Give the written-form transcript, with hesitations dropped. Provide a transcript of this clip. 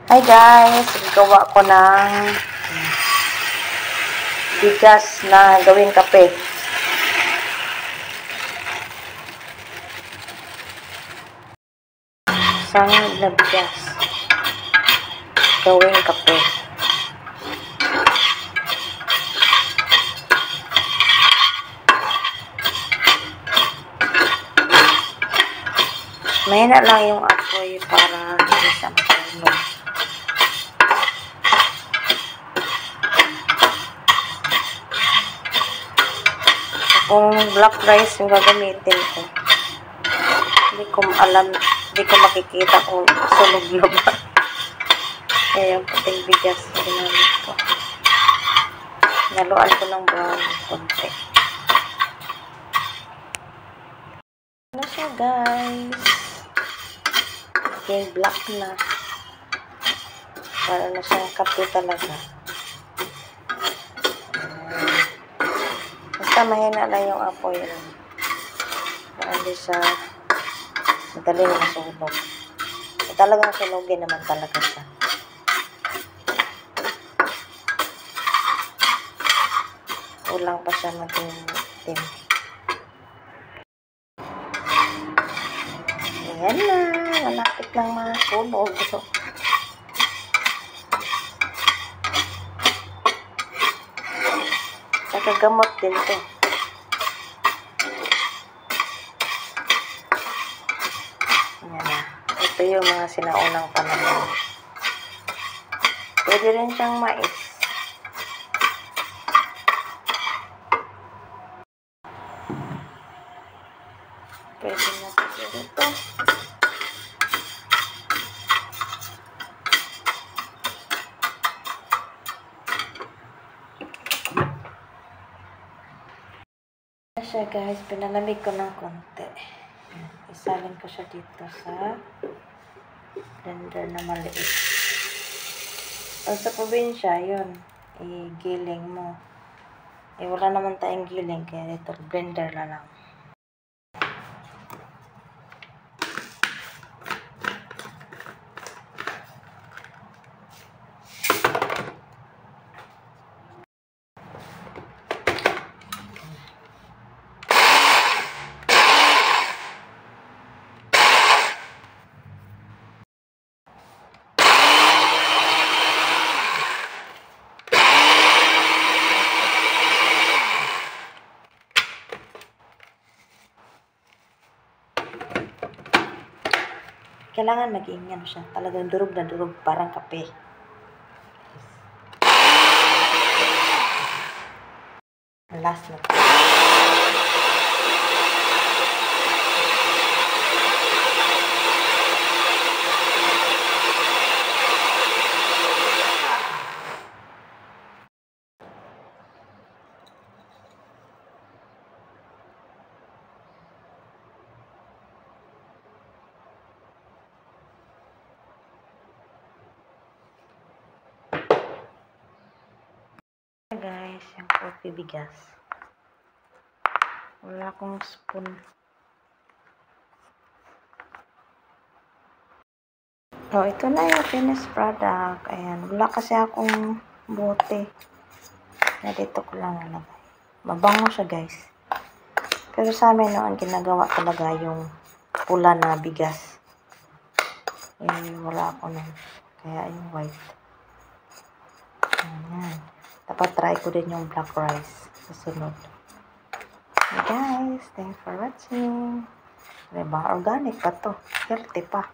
Hi guys, gawa ko ng bigas na gawing kape. Sangag na bigas gawing kape. Mahina lang yung apoy para hindi siya matunog. Kung black rice yung gagamitin ko, hindi ko alam, hindi ko makikita kung sunog na ba. Kaya yung puting bigas na ginamit ko. Naluan ko ng brown konti. Ano siya guys? Okay, black na. Para na siyang kape talaga. Basta mahina lang yung apoy lang. Para hindi siya madaling masunog. Talagang sunugin naman talaga siya. Kulang pa siya maging itim. Ayan na. Malapit lang masunog. Nakagamot din to. Ayan na. Ito yung mga sinaunang panahon. Pwede rin siyang mais. Pwede na ito. Siya guys, pinalamig ko ng konti. Isalin ko siya dito sa blender na maliit. Pag sa probinsya, yun, igiling mo. Wala naman tayong giling, kaya ito blender na lang. Kailangan maging ano siya, talagang durog na durog, parang kape. Last na. Guys, yung coffee bigas. Wala akong spoon. Oh, ito na yung finished product. Ayan, wala kasi akong bote. Na dito ko lang nalagay. Mabango siya guys. Pero sa amin noon, ginagawa talaga yung pula na bigas. Wala ako nun. Kaya yung white. Ayan. Dapat try ko din yung black rice sa sunod. Hey guys, thanks for watching. Diba? Organic pa to. Healthy pa.